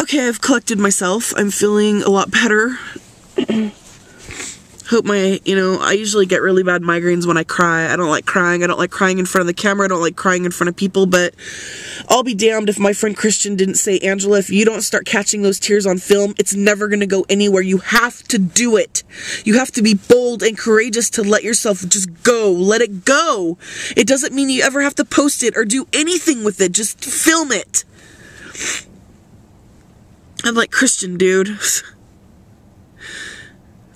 Okay, I've collected myself. I'm feeling a lot better. Hope my, I usually get really bad migraines when I cry. I don't like crying. I don't like crying in front of the camera. I don't like crying in front of people, but I'll be damned if my friend Christian didn't say, Angela, if you don't start catching those tears on film, it's never going to go anywhere. You have to do it. You have to be bold and courageous to let yourself just go. Let it go. It doesn't mean you ever have to post it or do anything with it. Just film it. I'm like, Christian, dude.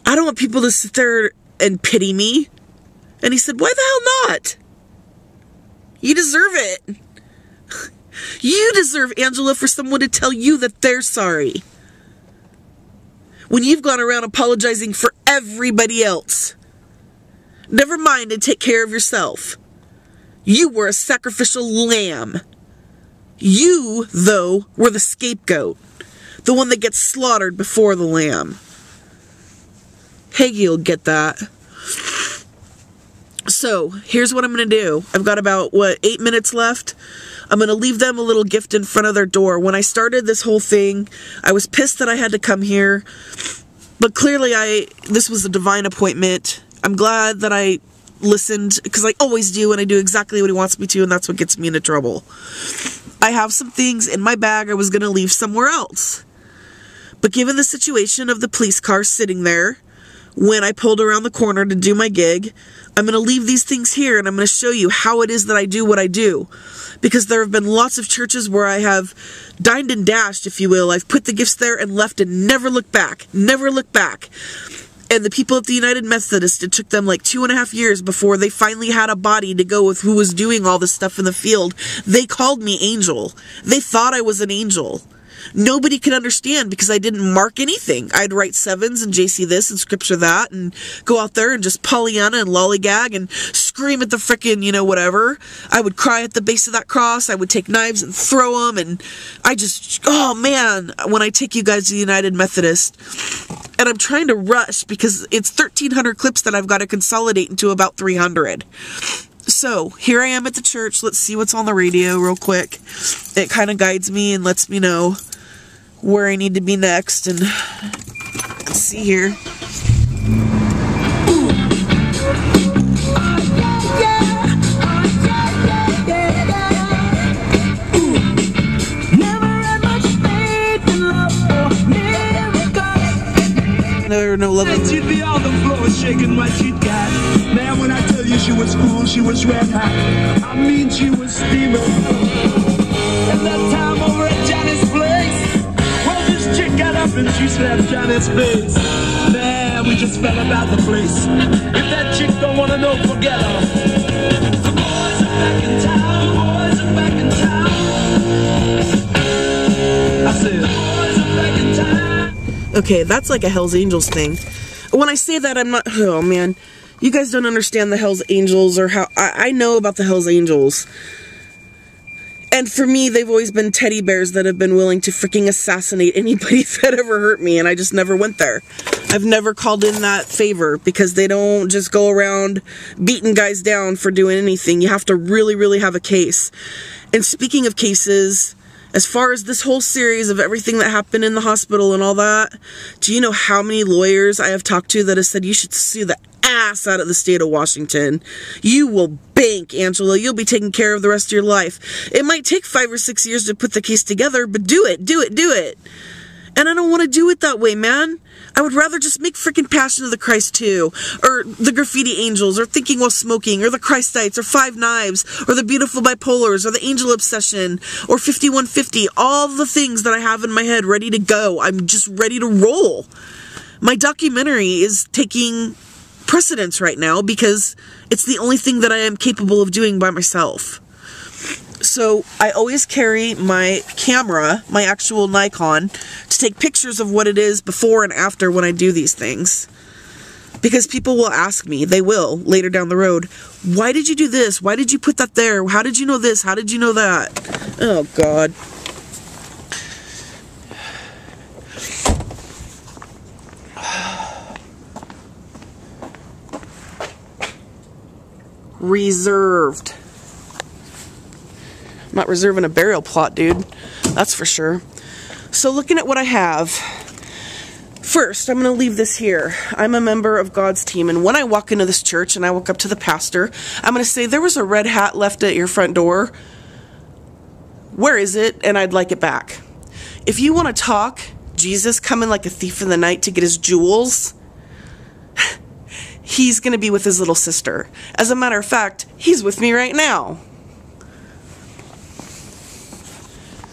I don't want people to sit there and pity me. And he said, why the hell not? You deserve it. You deserve, Angela, for someone to tell you that they're sorry. When you've gone around apologizing for everybody else. Never mind and take care of yourself. You were a sacrificial lamb. You, though, were the scapegoat. The one that gets slaughtered before the lamb. Hagee will get that. So, here's what I'm going to do. I've got about, 8 minutes left. I'm going to leave them a little gift in front of their door. When I started this whole thing, I was pissed that I had to come here. But clearly, this was a divine appointment. I'm glad that I listened, because I always do, and I do exactly what he wants me to, and that's what gets me into trouble. I have some things in my bag I was going to leave somewhere else. But given the situation of the police car sitting there, when I pulled around the corner to do my gig, I'm going to leave these things here and I'm going to show you how it is that I do what I do. Because there have been lots of churches where I have dined and dashed, if you will. I've put the gifts there and left and never looked back. Never looked back. And the people at the United Methodist, it took them like 2.5 years before they finally had a body to go with who was doing all this stuff in the field. They called me angel. They thought I was an angel. Nobody could understand because I didn't mark anything. I'd write sevens and JC this and scripture that and go out there and just Pollyanna and lollygag and scream at the frickin', whatever. I would cry at the base of that cross. I would take knives and throw them. And I just, oh man, when I take you guys to the United Methodist, and I'm trying to rush because it's 1,300 clips that I've got to consolidate into about 300. So, here I am at the church. Let's see what's on the radio real quick. It kind of guides me and lets me know where I need to be next. And let's see here. There are no love. She'd be on the floor shaking what she'd got. Man, when I tell you she was cool, she was red hot. I mean, she was steaming. And that time over at Johnny's place, well, this chick got up and she slapped Johnny's face. Man, we just fell about the place. If that chick don't want to know, forget her. The boys are back in town. The boys are back in town. I said, the boys are back in town. Okay, that's like a Hell's Angels thing. When I say that, I'm not... Oh, man. You guys don't understand the Hell's Angels or how... I know about the Hell's Angels. And for me, they've always been teddy bears that have been willing to freaking assassinate anybody that ever hurt me, and I just never went there. I've never called in that favor because they don't just go around beating guys down for doing anything. You have to really, really have a case. And speaking of cases... As far as this whole series of everything that happened in the hospital and all that, do you know how many lawyers I have talked to that have said you should sue the ass out of the state of Washington? You will bank, Angela. You'll be taken care of the rest of your life. It might take 5 or 6 years to put the case together, but do it, do it, do it. And I don't want to do it that way, man. I would rather just make freaking Passion of the Christ 2, or the Graffiti Angels, or Thinking While Smoking, or the Christites, or Five Knives, or the Beautiful Bipolars, or the Angel Obsession, or 5150. All the things that I have in my head ready to go. I'm just ready to roll. My documentary is taking precedence right now because it's the only thing that I am capable of doing by myself. So I always carry my camera, my actual Nikon, to take pictures of what it is before and after when I do these things. Because people will ask me, they will, later down the road, why did you do this? Why did you put that there? How did you know this? How did you know that? Oh, God. Reserved. I'm not reserving a burial plot, dude. That's for sure. So looking at what I have, first, I'm going to leave this here. I'm a member of God's team, and when I walk into this church and I walk up to the pastor, I'm going to say, there was a red hat left at your front door. Where is it? And I'd like it back. If you want to talk Jesus coming like a thief in the night to get his jewels, he's going to be with his little sister. As a matter of fact, he's with me right now.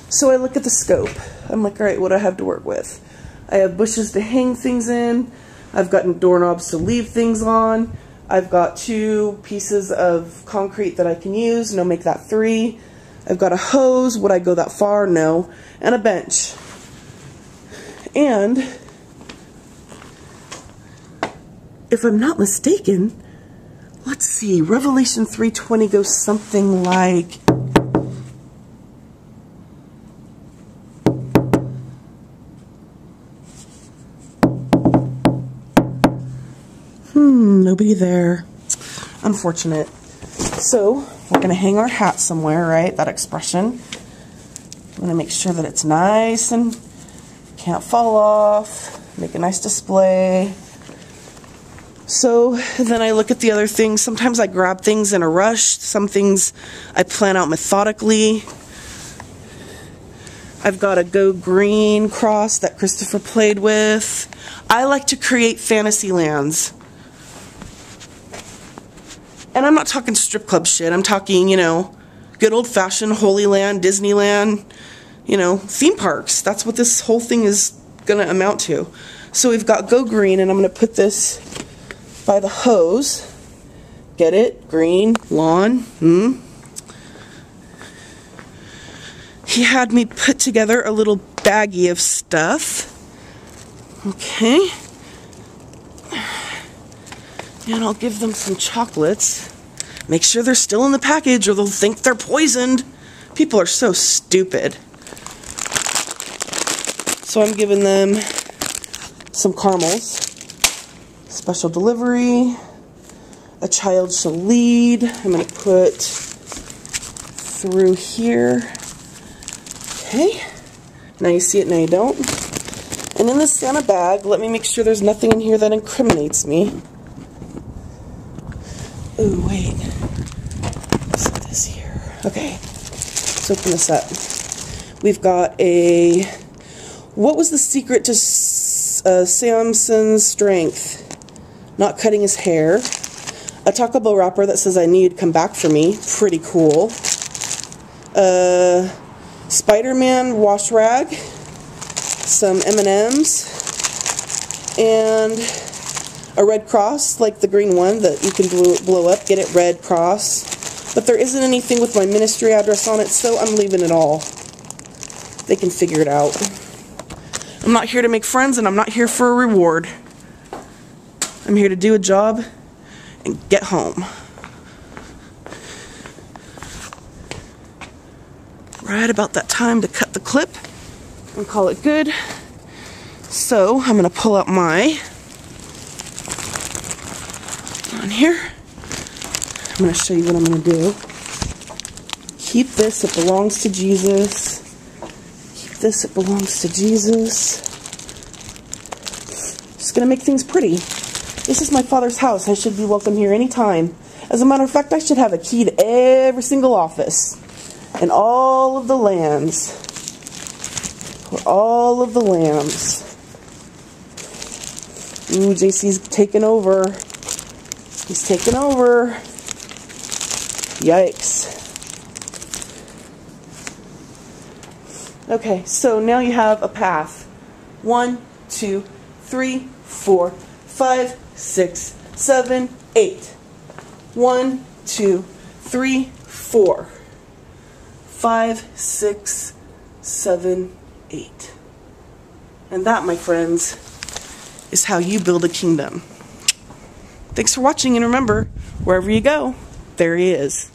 So I look at the scope. I'm like, all right, what do I have to work with? I have bushes to hang things in. I've got doorknobs to leave things on. I've got 2 pieces of concrete that I can use. No, make that 3. I've got a hose. Would I go that far? No. And a bench. And if I'm not mistaken, let's see, Revelation 3:20 goes something like, nobody there. Unfortunate. So, we're going to hang our hat somewhere, right? That expression. I'm going to make sure that it's nice and can't fall off. Make a nice display. So, then I look at the other things. Sometimes I grab things in a rush. Some things I plan out methodically. I've got a Go Green cross that Christopher played with. I like to create fantasy lands. And I'm not talking strip club shit. I'm talking, you know, good old-fashioned Holy Land, Disneyland, you know, theme parks. That's what this whole thing is going to amount to. So we've got Go Green, and I'm going to put this by the hose. Get it? Green, lawn. He had me put together a little baggie of stuff. Okay. And I'll give them some chocolates. Make sure they're still in the package or they'll think they're poisoned. People are so stupid. So I'm giving them some caramels. Special delivery. A child shall lead. I'm going to put through here. Okay. Now you see it, now you don't. And in this Santa bag, let me make sure there's nothing in here that incriminates me. Oh, wait. Let's put this here. Okay. Let's open this up. We've got a... What was the secret to Samson's strength? Not cutting his hair. A Taco Bell wrapper that says I need to come back for me. Pretty cool. Spider-Man wash rag. Some M&Ms. And a red cross, like the green one that you can blow up. Get it, red cross. But there isn't anything with my ministry address on it, so I'm leaving it all. They can figure it out. I'm not here to make friends, and I'm not here for a reward. I'm here to do a job and get home. Right about that time to cut the clip and call it good. So I'm going to pull out my... on here. I'm going to show you what I'm going to do. Keep this, it belongs to Jesus. Keep this, it belongs to Jesus. Just going to make things pretty. This is my Father's house. I should be welcome here anytime. As a matter of fact, I should have a key to every single office. And all of the lands. For all of the lambs. Ooh, JC's taking over. He's taking over. Yikes. Okay, so now you have a path. 1, 2, 3, 4, 5, 6, 7, 8. 1, 2, 3, 4. 5, 6, 7, 8. And that, my friends, is how you build a kingdom. Thanks for watching, and remember, wherever you go, there he is.